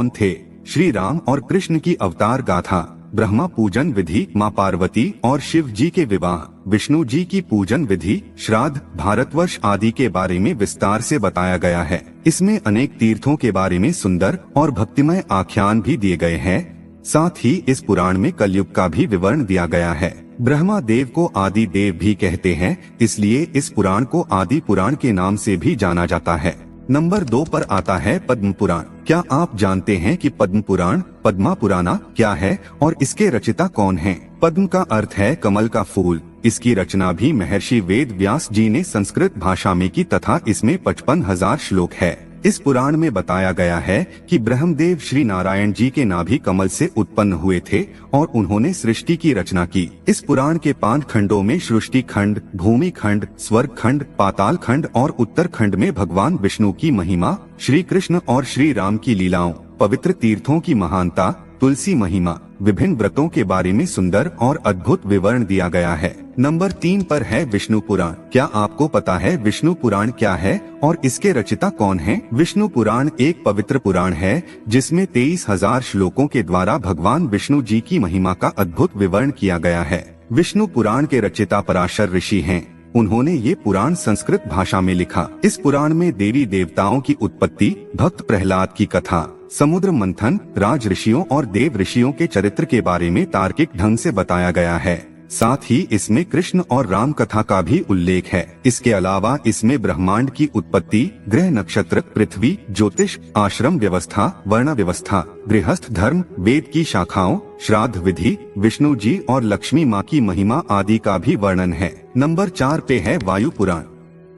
कौन थे? श्री राम और कृष्ण की अवतार गाथा, ब्रह्मा पूजन विधि, माँ पार्वती और शिव जी के विवाह, विष्णु जी की पूजन विधि, श्राद्ध, भारतवर्ष आदि के बारे में विस्तार से बताया गया है। इसमें अनेक तीर्थों के बारे में सुंदर और भक्तिमय आख्यान भी दिए गए हैं। साथ ही इस पुराण में कलयुग का भी विवरण दिया गया है। ब्रह्मा देव को आदि देव भी कहते हैं, इसलिए इस पुराण को आदि पुराण के नाम से भी जाना जाता है। नंबर 2 पर आता है पद्म पुराण। क्या आप जानते हैं कि पद्म पुराण, पद्मा पुराना क्या है और इसके रचयिता कौन हैं? पद्म का अर्थ है कमल का फूल। इसकी रचना भी महर्षि वेद व्यास जी ने संस्कृत भाषा में की तथा इसमें 55,000 श्लोक है। इस पुराण में बताया गया है कि ब्रह्मदेव श्री नारायण जी के नाभि कमल से उत्पन्न हुए थे और उन्होंने सृष्टि की रचना की। इस पुराण के 5 खंडों में सृष्टि खंड, भूमि खंड, स्वर्ग खंड, पाताल खंड और उत्तर खंड में भगवान विष्णु की महिमा, श्री कृष्ण और श्री राम की लीलाओं, पवित्र तीर्थों की महानता, तुलसी महिमा, विभिन्न व्रतों के बारे में सुंदर और अद्भुत विवरण दिया गया है। नंबर 3 पर है विष्णु पुराण। क्या आपको पता है विष्णु पुराण क्या है और इसके रचयिता कौन हैं? विष्णु पुराण एक पवित्र पुराण है जिसमें 23,000 श्लोकों के द्वारा भगवान विष्णु जी की महिमा का अद्भुत विवरण किया गया है। विष्णु पुराण के रचयिता पराशर ऋषि हैं। उन्होंने ये पुराण संस्कृत भाषा में लिखा। इस पुराण में देवी देवताओं की उत्पत्ति, भक्त प्रहलाद की कथा, समुद्र मंथन, राज ऋषियों और देव ऋषियों के चरित्र के बारे में तार्किक ढंग से बताया गया है। साथ ही इसमें कृष्ण और राम कथा का भी उल्लेख है। इसके अलावा इसमें ब्रह्मांड की उत्पत्ति, ग्रह नक्षत्र, पृथ्वी, ज्योतिष, आश्रम व्यवस्था, वर्ण व्यवस्था, गृहस्थ धर्म, वेद की शाखाओं, श्राद्ध विधि, विष्णु जी और लक्ष्मी माँ की महिमा आदि का भी वर्णन है। नंबर 4 पे है वायु पुराण।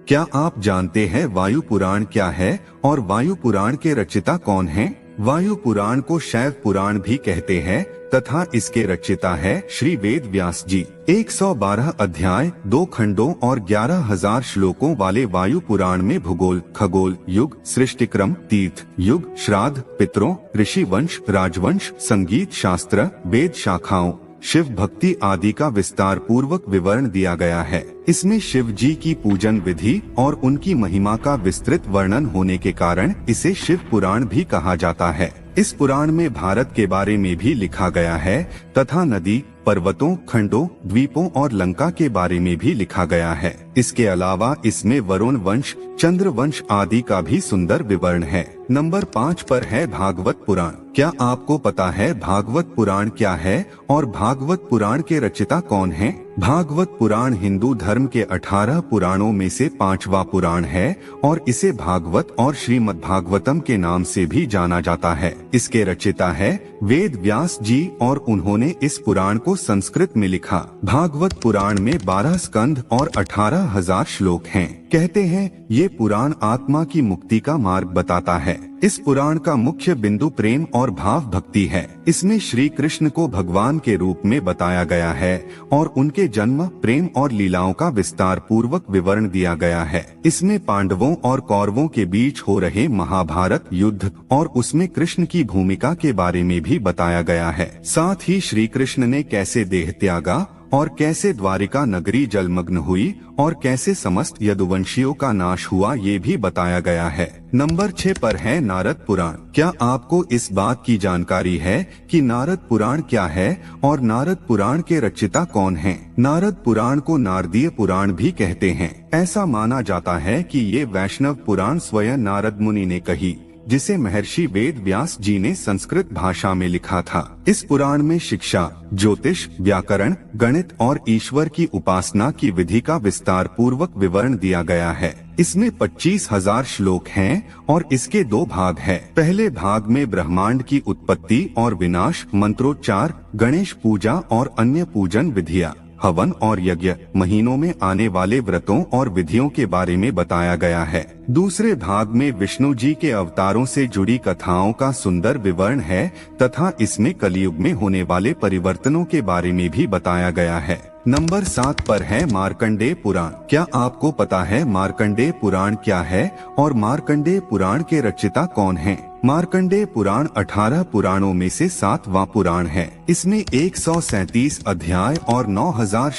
क्या आप जानते हैं वायु पुराण क्या है और वायु पुराण के रचयिता कौन हैं? वायु पुराण को शैव पुराण भी कहते हैं तथा इसके रचयिता है श्री वेद व्यास जी। 112 अध्याय, 2 खंडों और 11,000 श्लोकों वाले वायु पुराण में भूगोल, खगोल, युग, सृष्टिक्रम, तीर्थ, युग, श्राद्ध, पितरों, ऋषि वंश, राजवंश, संगीत शास्त्र, वेद शाखाओं, शिव भक्ति आदि का विस्तार पूर्वक विवरण दिया गया है। इसमें शिव जी की पूजन विधि और उनकी महिमा का विस्तृत वर्णन होने के कारण इसे शिव पुराण भी कहा जाता है। इस पुराण में भारत के बारे में भी लिखा गया है तथा नदी, पर्वतों, खंडों, द्वीपों और लंका के बारे में भी लिखा गया है। इसके अलावा इसमें वरुण वंश, चंद्र वंश आदि का भी सुंदर विवरण है। नंबर 5 पर है भागवत पुराण। क्या आपको पता है भागवत पुराण क्या है और भागवत पुराण के रचयिता कौन हैं? भागवत पुराण हिंदू धर्म के 18 पुराणों में से 5वां पुराण है और इसे भागवत और श्रीमद् भागवतम के नाम से भी जाना जाता है। इसके रचयिता है वेद व्यास जी और उन्होंने इस पुराण को संस्कृत में लिखा। भागवत पुराण में 12 स्कंध और 18,000 श्लोक हैं। कहते हैं ये पुराण आत्मा की मुक्ति का मार्ग बताता है। इस पुराण का मुख्य बिंदु प्रेम और भाव भक्ति है। इसमें श्री कृष्ण को भगवान के रूप में बताया गया है और उनके जन्म, प्रेम और लीलाओं का विस्तार पूर्वक विवरण दिया गया है। इसमें पांडवों और कौरवों के बीच हो रहे महाभारत युद्ध और उसमें कृष्ण की भूमिका के बारे में भी बताया गया है। साथ ही श्री कृष्ण ने कैसे देह त्यागा और कैसे द्वारिका नगरी जलमग्न हुई और कैसे समस्त यदुवंशियों का नाश हुआ ये भी बताया गया है। नंबर 6 पर है नारद पुराण। क्या आपको इस बात की जानकारी है कि नारद पुराण क्या है और नारद पुराण के रचयिता कौन हैं? नारद पुराण को नारदीय पुराण भी कहते हैं। ऐसा माना जाता है कि ये वैष्णव पुराण स्वयं नारद मुनि ने कही, जिसे महर्षि वेद व्यास जी ने संस्कृत भाषा में लिखा था। इस पुराण में शिक्षा, ज्योतिष, व्याकरण, गणित और ईश्वर की उपासना की विधि का विस्तार पूर्वक विवरण दिया गया है। इसमें 25,000 श्लोक हैं और इसके 2 भाग हैं। पहले भाग में ब्रह्मांड की उत्पत्ति और विनाश, मंत्रोच्चार, गणेश पूजा और अन्य पूजन विधियाँ, हवन और यज्ञ, महीनों में आने वाले व्रतों और विधियों के बारे में बताया गया है। दूसरे भाग में विष्णु जी के अवतारों से जुड़ी कथाओं का सुंदर विवरण है तथा इसमें कलयुग में होने वाले परिवर्तनों के बारे में भी बताया गया है। नंबर 7 पर है मार्कंडेय पुराण। क्या आपको पता है मार्कंडेय पुराण क्या है और मार्कंडेय पुराण के रचयिता कौन हैं? मार्कंडेय पुराण 18 पुराणों में से 7वां पुराण है। इसमें 137 अध्याय और 9,000